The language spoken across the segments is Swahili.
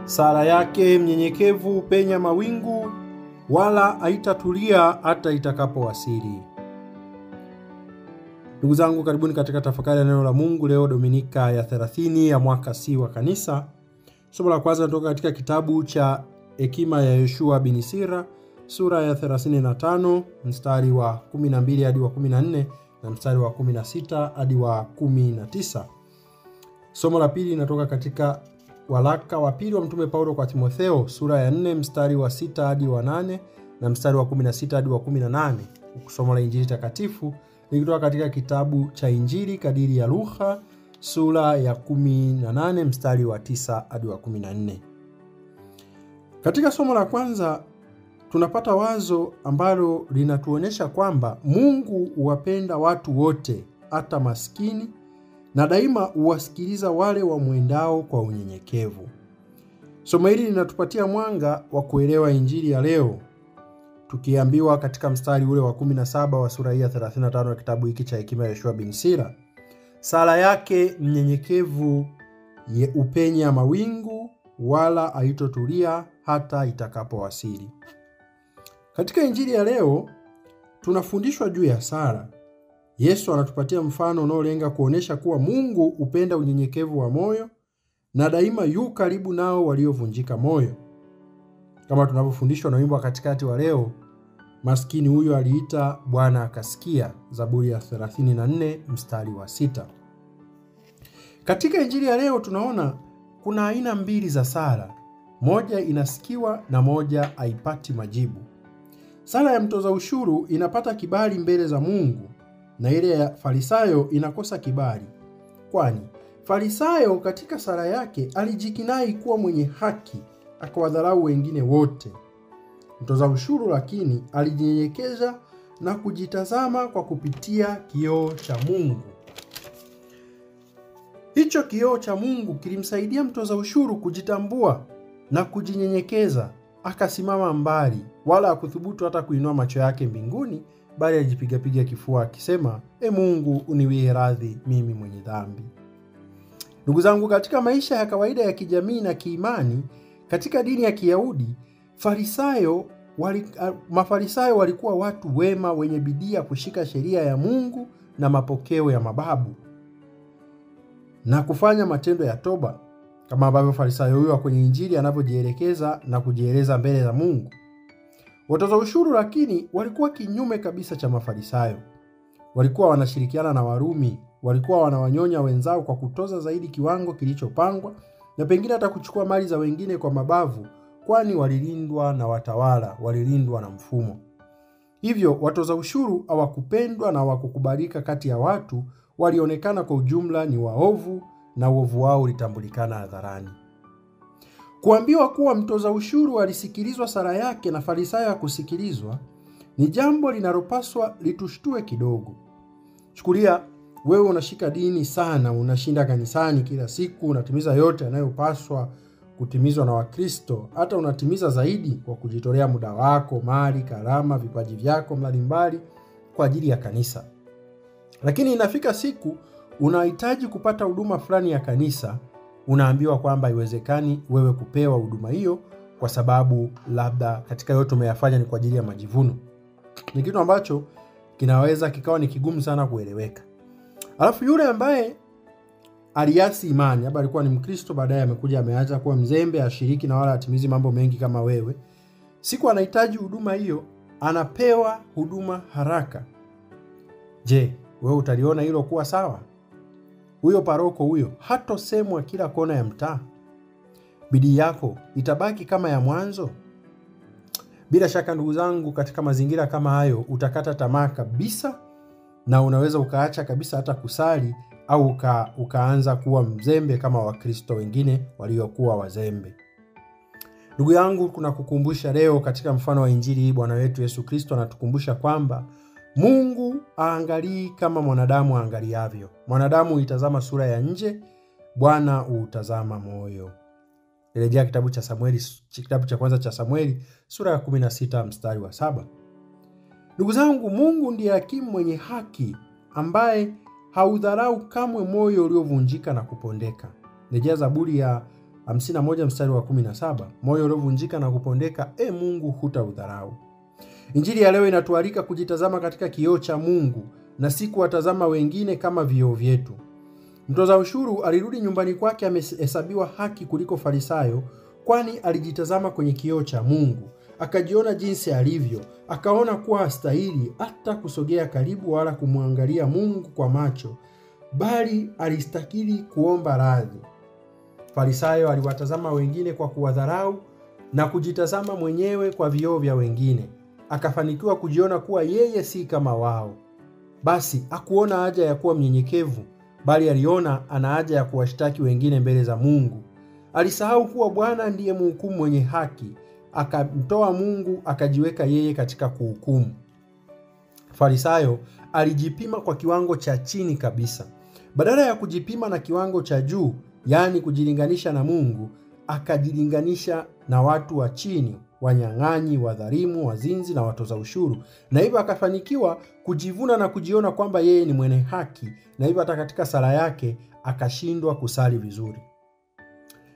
Sala yake mnyenyekevu penya mawingu, wala haitatulia hata itakapowasili. Ndugu zangu, karibuni katika tafakari ya neno la Mungu leo Dominika ya 30 ya mwaka C wa kanisa. Somo la kwanza kutoka katika kitabu cha Hekima ya Yoshua bin Sira, sura ya 35 mstari wa 12 hadi wa 14 na mstari wa 16 hadi wa 19. Somo la pili linatoka katika waraka wa pili wa Mtume Paulo kwa Timotheo, sura ya 4 mstari wa 6 hadi wa 8 na mstari wa 16 hadi wa 18. Somo la Injili takatifu likitoka katika kitabu cha Injili kadiri ya Luka, sura ya 18 mstari wa 9 hadi wa 14. Katika somo la kwanza tunapata wazo ambalo linatuonyesha kwamba Mungu huwapenda watu wote, hata maskini, na daima huwasikiliza wale wamwendao kwa unyenyekevu. Somo hili linatupatia mwanga wa kuelewa Injili ya leo, tukiambiwa katika mstari ule wa 17 wa sura hii ya 35 ya kitabu hiki cha Hekima ya Yoshua bin Sira, sala yake mnyenyekevu upenya mawingu, wala haitotulia hata itakapowasili. Katika Injili ya leo tunafundishwa juu ya sala. Yesu anatupatia mfano unaolenga kuonesha kuwa Mungu hupenda unyenyekevu wa moyo na daima yu karibu nao waliovunjika moyo. Kama tunavyofundishwa na wimbo wa katikati wa leo, maskini huyo aliita, Bwana akasikia, Zaburi ya 34 mstari wa 6. Katika Injili ya leo tunaona kuna aina mbili za sala. Moja inasikiwa na moja haipati majibu. Sala ya mtoza ushuru inapata kibali mbele za Mungu, na ile ya Farisayo inakosa kibali. Kwani Farisayo katika sala yake alijikinai kuwa mwenye haki, akawadharau wengine wote. Mtoza ushuru lakini alijinyenyekeza na kujitazama kwa kupitia kioo cha Mungu. Hicho kioo cha Mungu kilimsaidia mtoza ushuru kujitambua na kujinyenyekeza, akasimama mbali, wala hakuthubutu hata kuinua macho yake mbinguni, bali ajipiga kifua akisema, Mungu uniwie radhi mimi mwenye dhambi. Ndugu zangu, katika maisha ya kawaida ya kijamii na kiimani, katika dini ya Kiyahudi, Mafarisayo walikuwa watu wema wenye bidii ya kushika sheria ya Mungu na mapokeo ya mababu na kufanya matendo ya toba, kama ambavyo Farisayo huyo kwenye Injili anavyojielekeza na kujieleza mbele za Mungu. Watoza ushuru lakini walikuwa kinyume kabisa cha Mafarisayo. Walikuwa wanashirikiana na Warumi, walikuwa wanawanyonya wenzao kwa kutoza zaidi kiwango kilichopangwa, na pengine hata kuchukua mali za wengine kwa mabavu, kwani walilindwa na watawala, walilindwa na mfumo. Hivyo watoza ushuru hawakupendwa na hawakukubalika kati ya watu, walionekana kwa ujumla ni waovu, na uovu wao ulitambulikana hadharani. Kuambiwa kuwa mtoza ushuru alisikilizwa sala yake na Farisayo hakusikilizwa ni jambo linalopaswa litushtue kidogo. Chukulia wewe unashika dini sana, unashinda kanisani kila siku, unatimiza yote yanayopaswa kutimizwa na Wakristo, hata unatimiza zaidi kwa kujitolea muda wako, mali, karama, vipaji vyako mbalimbali kwa ajili ya kanisa. Lakini inafika siku unahitaji kupata huduma fulani ya kanisa, unaambiwa kwamba haiwezekani wewe kupewa huduma hiyo kwa sababu labda katika yote umeyafanya ni kwa ajili ya majivuno. Ni kitu ambacho kinaweza kikawa ni kigumu sana kueleweka. Alafu yule ambaye aliasi imani, labda alikuwa ni Mkristo, baadaye amekuja ameacha kuwa mzembe, ashiriki na wala atimizi mambo mengi kama wewe, siku anahitaji huduma hiyo, anapewa huduma haraka. Je, wewe utaliona hilo kuwa sawa? Huyo paroko huyo hatosemwa kila kona ya mtaa? Bidii yako itabaki kama ya mwanzo? Bila shaka ndugu zangu, katika mazingira kama hayo utakata tamaa kabisa, na unaweza ukaacha kabisa hata kusali, au ukaanza kuwa mzembe kama Wakristo wengine waliokuwa wazembe. Ndugu yangu, kuna kukumbusha leo katika mfano wa Injili hii, Bwana wetu Yesu Kristo anatukumbusha kwamba Mungu haangalii kama mwanadamu aangaliavyo. Mwanadamu huitazama sura ya nje, Bwana hutazama moyo. Rejea kitabu cha kwanza cha Samueli sura ya 16 mstari wa 7. Ndugu zangu, Mungu ndiye hakimu mwenye haki ambaye haudharau kamwe moyo uliovunjika na kupondeka. Rejea Zaburi ya 51 mstari wa 17, moyo uliovunjika na kupondeka, Mungu hutaudharau. Injili ya leo inatualika kujitazama katika kioo cha Mungu na si kuwatazama wengine kama vioo vyetu. Mtoza ushuru alirudi nyumbani kwake amehesabiwa haki kuliko Farisayo, kwani alijitazama kwenye kioo cha Mungu, akajiona jinsi alivyo, akaona kuwa hastahili hata kusogea karibu wala kumwangalia Mungu kwa macho, bali alistahili kuomba radhi. Farisayo aliwatazama wengine kwa kuwadharau na kujitazama mwenyewe kwa vioo vya wengine, akafanikiwa kujiona kuwa yeye si kama wao. Basi hakuona haja ya kuwa mnyenyekevu, bali aliona ana haja ya kuwashtaki wengine mbele za Mungu. Alisahau kuwa Bwana ndiye mhukumu mwenye haki, akamtoa Mungu akajiweka yeye katika kuhukumu. Farisayo alijipima kwa kiwango cha chini kabisa. Badala ya kujipima na kiwango cha juu, yaani kujilinganisha na Mungu, akajilinganisha na watu wa chini, wanyang'anyi, wadhalimu, wazinzi na watoza ushuru, na hivyo akafanikiwa kujivuna na kujiona kwamba yeye ni mwenye haki, na hivyo hata katika sala yake akashindwa kusali vizuri.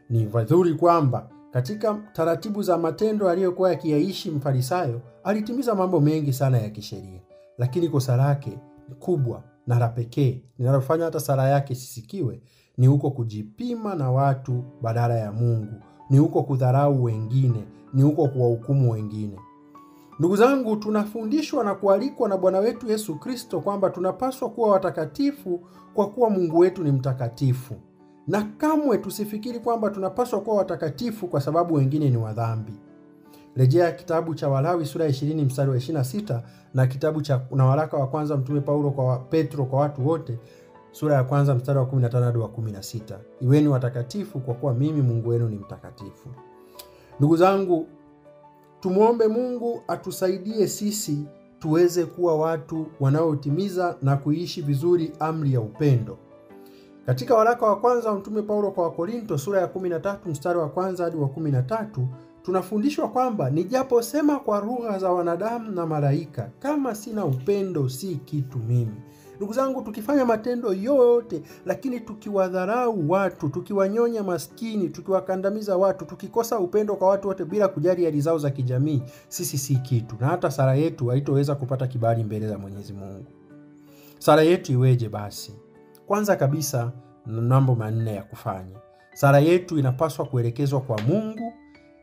Ni vizuri kwamba katika taratibu za matendo aliyokuwa yakiyaishi Mfarisayo, alitimiza mambo mengi sana ya kisheria, lakini kosa lake kubwa na la pekee linalofanya hata sala yake sisikiwe ni huko kujipima na watu badala ya Mungu, ni huko kudharau wengine, ni huko kuwahukumu wengine. Ndugu zangu, tunafundishwa na kualikwa na Bwana wetu Yesu Kristo kwamba tunapaswa kuwa watakatifu kwa kuwa Mungu wetu ni mtakatifu. Na kamwe tusifikiri kwamba tunapaswa kuwa watakatifu kwa sababu wengine ni wadhambi. Rejea kitabu cha Walawi sura ya 20 mstari wa 26 na kitabu cha waraka wa kwanza Mtume Paulo kwa Petro kwa watu wote sura ya kwanza mstari wa 15 hadi wa 16. Iweni watakatifu kwa kuwa mimi Mungu wenu ni mtakatifu. Ndugu zangu, tumuombe Mungu atusaidie sisi tuweze kuwa watu wanaotimiza na kuishi vizuri amri ya upendo. Katika waraka wa kwanza Mtume Paulo kwa Wakorinto sura ya 13 mstari wa kwanza hadi wa 13, tunafundishwa kwamba nijaposema kwa lugha za wanadamu na malaika, kama sina upendo si kitu mimi. Ndugu zangu, tukifanya matendo yote lakini tukiwadharau watu, tukiwanyonya maskini, tukiwakandamiza watu, tukikosa upendo kwa watu wote bila kujali hali zao za kijamii, sisi si kitu, na hata sala yetu haitoweza kupata kibali mbele za Mwenyezi Mungu. Sala yetu iweje basi? Kwanza kabisa, mambo manne ya kufanya. Sala yetu inapaswa kuelekezwa kwa Mungu,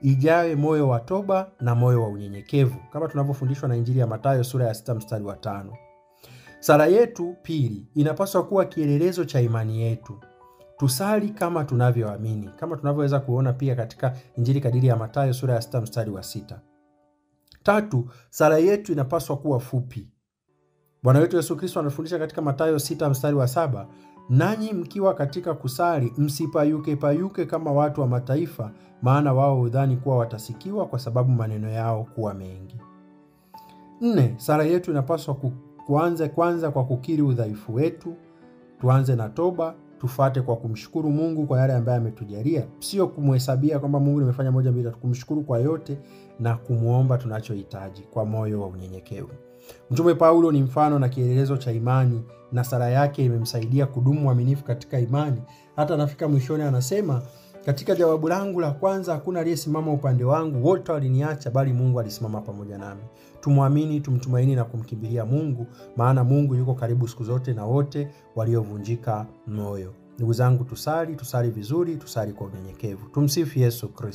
ijawe moyo wa toba na moyo wa unyenyekevu, kama tunavyofundishwa na Injili ya Mathayo sura ya 6 mstari wa 5. Sala yetu pili inapaswa kuwa kielelezo cha imani yetu. Tusali kama tunavyoamini, kama tunavyoweza kuona pia katika Injili kadiri ya Mathayo sura ya 6 mstari wa 6. Tatu, sala yetu inapaswa kuwa fupi. Bwana wetu Yesu Kristo anafundisha katika Mathayo 6 mstari wa 7, nanyi mkiwa katika kusali msipayuke kama watu wa mataifa, maana wao hudhani kuwa watasikiwa kwa sababu maneno yao kuwa mengi. 4, sala yetu inapaswa kuanza kwanza kwa kukiri udhaifu wetu. Tuanze na toba, tufate kwa kumshukuru Mungu kwa yale ambayo ametujalia, sio kumhesabia kwamba Mungu nimefanya moja mbili, kumshukuru kwa yote na kumuomba tunachohitaji kwa moyo wa unyenyekevu. Mtume Paulo ni mfano na kielelezo cha imani, na sala yake imemsaidia kudumu mwaminifu katika imani. Hata anafika mwishoni anasema, katika jawabu langu la kwanza hakuna aliyesimama upande wangu, wote waliniacha, bali Mungu alisimama pamoja nami. Tumwamini, tumtumaini na kumkimbilia Mungu, maana Mungu yuko karibu siku zote na wote waliovunjika moyo. Ndugu zangu, tusali vizuri, tusali kwa unyenyekevu. Tumsifu Yesu Kristo.